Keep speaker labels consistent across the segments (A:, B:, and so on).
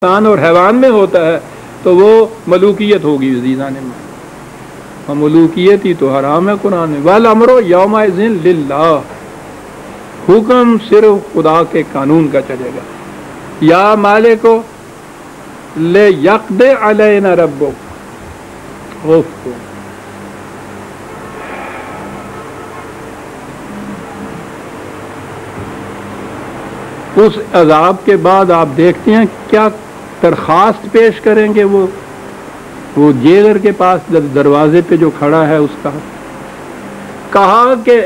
A: انسان اور حیوان میں ہوتا ہے تو وہ ملوکیت ہوگی عزیزان میں، اور ملوکیت ہی تو حرام ہے قرآن میں۔ والامر یومئذ للہ، حکم صرف خدا کے قانون کا چلے گا۔ یا مالکو لے یقض علینا ربک، اس عذاب کے بعد آپ دیکھتے ہیں کیا درخواست پیش کریں گے وہ جیلر کے پاس دروازے پہ جو کھڑا ہے، اس کا کہا کہ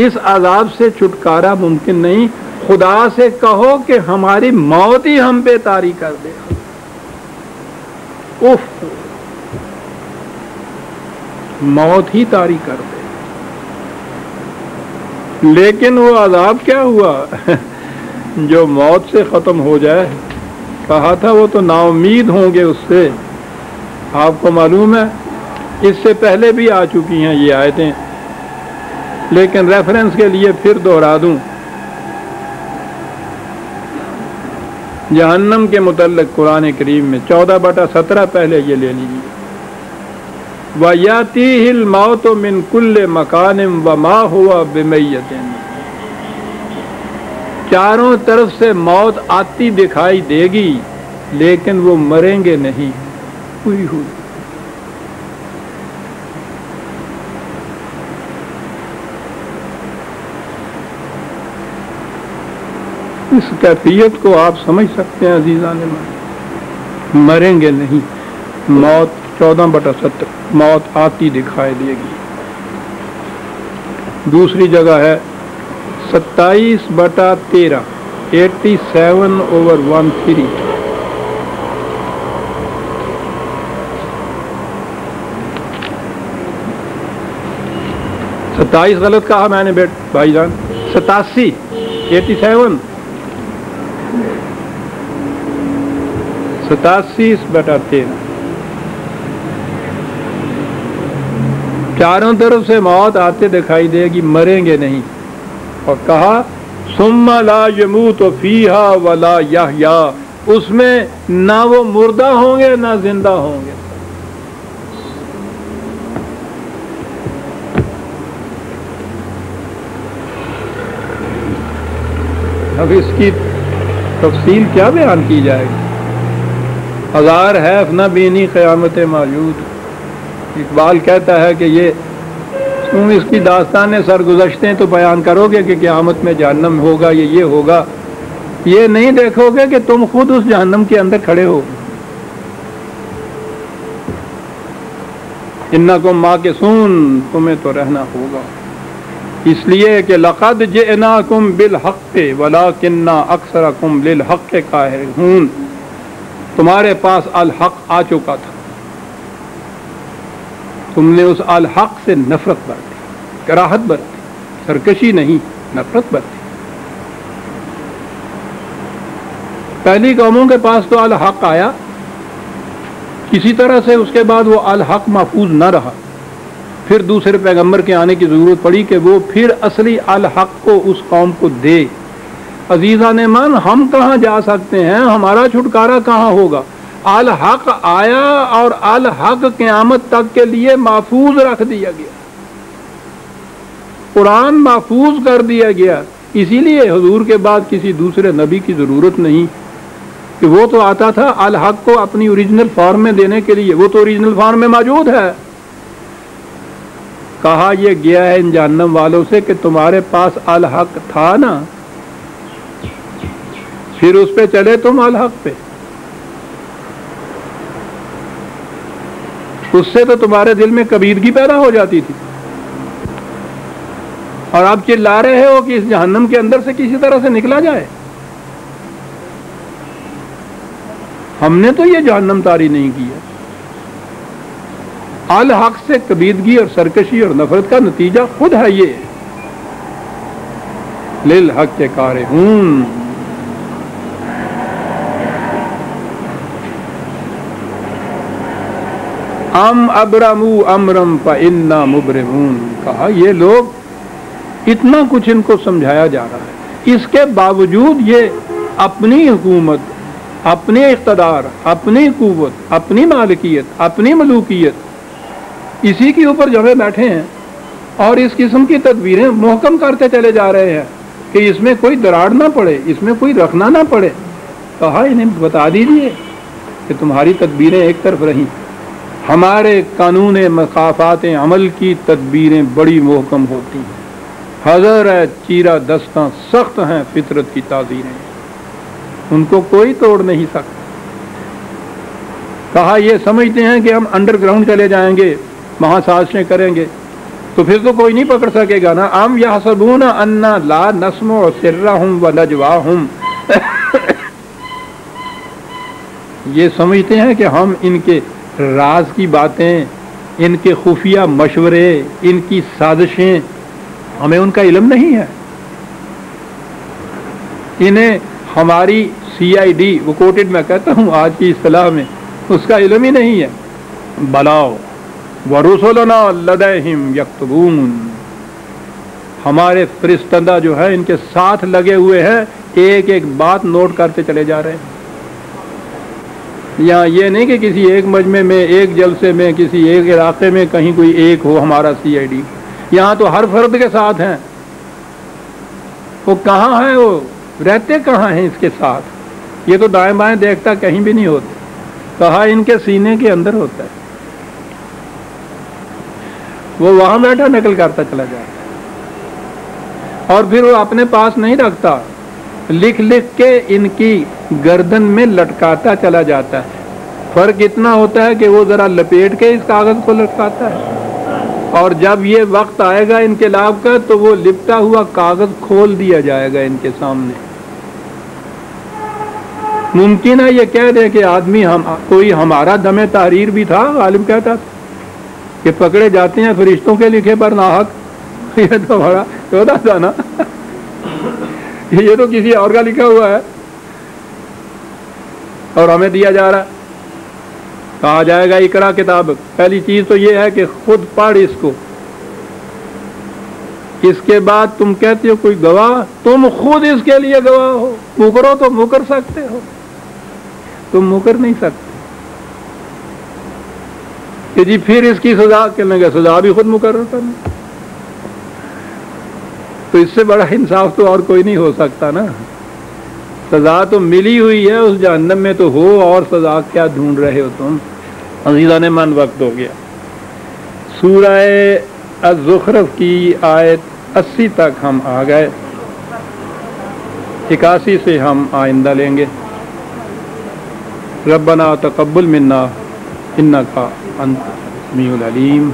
A: اس عذاب سے چھٹکارا ممکن نہیں، خدا سے کہو کہ ہماری موت ہی ہم پہ طاری کر دے۔ اف، موت ہی طاری کر دے۔ لیکن وہ عذاب کیا ہوا جو موت سے ختم ہو جائے؟ کہا تھا وہ تو نا امید ہوں گے اس سے۔ آپ کو معلوم ہے اس سے پہلے بھی آ چکی ہیں یہ آیتیں، لیکن ریفرنس کے لیے پھر دوہرا دوں۔ جہنم کے متعلق قرآن کریم میں 14/17 پہلے یہ لے لیجیے، وَيَأْتِيهِ الْمَوْتُ مِنْ كُلِّ مَكَانٍ وَمَا هُوَ بِمَيِّتٍ، چاروں طرف سے موت آتی دکھائی دے گی لیکن وہ مریں گے نہیں۔ ہوئی اس کیفیت کو آپ سمجھ سکتے ہیں عزیزان، مریں گے نہیں، موت 14/17 موت آتی دکھائی دے گی۔ دوسری جگہ ہے 27/13 87/13، ستائیس غلط کہا میں نے بھائی جان، 87 87 87/13، چاروں طرف سے موت آتے دکھائی دے گی، مریں گے نہیں، اور کہا ثم لا یموت فیہا ولا یحیا، اس میں نہ وہ مردہ ہوں گے نہ زندہ ہوں گے۔ اب اس کی تفصیل کیا بیان کی جائے گی؟ ہزار حیف نہ بینی قیامت موجود۔ اقبال کہتا ہے کہ یہ تم اس کی داستان سرگزشتیں تو بیان کرو گے کہ قیامت میں جہنم ہوگا، یہ ہوگا، یہ نہیں دیکھو گے کہ تم خود اس جہنم کے اندر کھڑے ہو۔ انکم ماکثون، تمہیں تو رہنا ہوگا، اس لیے کہ لقد جئناکم بالحق ولکن اکثرکم للحق کارہون، تمہارے پاس الحق آ چکا تھا، تم نے اس الحق سے نفرت برتی، کراہت برتی، سرکشی نہیں، نفرت برتی۔ پہلی قوموں کے پاس تو الحق آیا، کسی طرح سے اس کے بعد وہ الحق محفوظ نہ رہا، پھر دوسرے پیغمبر کے آنے کی ضرورت پڑی کہ وہ پھر اصلی الحق کو اس قوم کو دے۔ عزیزان من، ہم کہاں جا سکتے ہیں؟ ہمارا چھٹکارا کہاں ہوگا؟ الحق آیا اور الحق قیامت تک کے لیے محفوظ رکھ دیا گیا، قرآن محفوظ کر دیا گیا، اسی لیے حضور کے بعد کسی دوسرے نبی کی ضرورت نہیں، کہ وہ تو آتا تھا الحق کو اپنی اوریجنل فارم میں دینے کے لیے، وہ تو اوریجنل فارم میں موجود ہے۔ کہا یہ گیا ہے ان جہنم والوں سے کہ تمہارے پاس الحق تھا نا، پھر اس پہ چلے تم الحق پہ، اس سے تو تمہارے دل میں کبیدگی پیدا ہو جاتی تھی، اور آپ چلا رہے ہو کہ اس جہنم کے اندر سے کسی طرح سے نکلا جائے۔ ہم نے تو یہ جہنم طاری نہیں کیا، الحق سے کبیدگی اور سرکشی اور نفرت کا نتیجہ خود ہے یہ، للحق کارہون۔ ام ابرموا امرا فانا مبرمون، کہا یہ لوگ اتنا کچھ ان کو سمجھایا جا رہا ہے، اس کے باوجود یہ اپنی حکومت اپنے اقتدار، اپنی قوت، اپنی مالکیت، اپنی ملوکیت، اسی کے اوپر جمے بیٹھے ہیں اور اس قسم کی تدبیریں محکم کرتے چلے جا رہے ہیں کہ اس میں کوئی دراڑ نہ پڑے، اس میں کوئی رکھنا نہ پڑے. کہا انہیں بتا دیجئے کہ تمہاری تدبیریں ایک طرف رہیں، ہمارے قانون مقافات عمل کی تدبیریں بڑی محکم ہوتی ہیں. حذر ہے چیرہ دستاں، سخت ہیں فطرت کی تعزیریں، ان کو کوئی توڑ نہیں سکتا. کہا یہ سمجھتے ہیں کہ ہم انڈر گراؤنڈ چلے جائیں گے، وہاں سازشیں کریں گے تو پھر تو کوئی نہیں پکڑ سکے گا نا. ام یحسبون انا لا نسمع سرهم ونجواهم یہ سمجھتے ہیں کہ ہم ان کے راز کی باتیں، ان کے خفیہ مشورے، ان کی سازشیں، ہمیں ان کا علم نہیں ہے. انہیں ہماری CID، وہ کوٹڈ میں کہتا ہوں آج کی اصطلاح میں، اس کا علم ہی نہیں ہے. بلاؤ وَرُسُلُنَا لَدَيْهِمْ يَكْتُبُونَ، ہمارے فرستندہ جو ہے ان کے ساتھ لگے ہوئے ہیں، ایک ایک بات نوٹ کرتے چلے جا رہے ہیں. یہاں یہ نہیں کہ کسی ایک مجمع میں، ایک جلسے میں، کسی ایک علاقے میں کہیں کوئی ایک ہو ہمارا CID، یہاں تو ہر فرد کے ساتھ ہیں. وہ کہاں ہے، وہ رہتے کہاں ہیں اس کے ساتھ؟ یہ تو دائیں بائیں دیکھتا کہیں بھی نہیں ہوتا. کہا ان کے سینے کے اندر ہوتا ہے، وہ وہاں بیٹھا نقل کرتا چلا جاتا ہے اور پھر وہ اپنے پاس نہیں رکھتا، لکھ لکھ کے ان کی گردن میں لٹکاتا چلا جاتا ہے. فرق اتنا ہوتا ہے کہ وہ ذرا لپیٹ کے اس کاغذ کو لٹکاتا ہے، اور جب یہ وقت آئے گا انقلاب کا تو وہ لپٹا ہوا کاغذ کھول دیا جائے گا ان کے سامنے. ممکن ہے یہ کہہ دے کہ آدمی کوئی ہمارا دم تحریر بھی تھا، غالب کہتا تھا کہ پکڑے جاتے ہیں فرشتوں کے لکھے پر ناحق. یہ تو بڑا چھوٹا تھا نا، یہ تو کسی اور کا لکھا ہوا ہے اور ہمیں دیا جا رہا ہے. کہا جائے گا اقرا کتاب. پہلی چیز تو یہ ہے کہ خود پڑھ اس کو، اس کے بعد تم کہتے ہو کوئی گواہ، تم خود اس کے لیے گواہ ہو. مکرو تو مکر سکتے ہو، تم مکر نہیں سکتے کہ جی پھر اس کی سزا کہنے گا، سزا بھی خود مقرر کرنا. تو اس سے بڑا انصاف تو اور کوئی نہیں ہو سکتا نا. سزا تو ملی ہوئی ہے اس جہنم میں تو ہو، اور سزا کیا ڈھونڈ رہے ہو تم. عزیزان من وقت ہو گیا. سورہ الزخرف کی آیت 80 تک ہم آ گئے، 81 سے ہم آئندہ لیں گے. ربنا تقبل منا انک انت السمیع العلیم.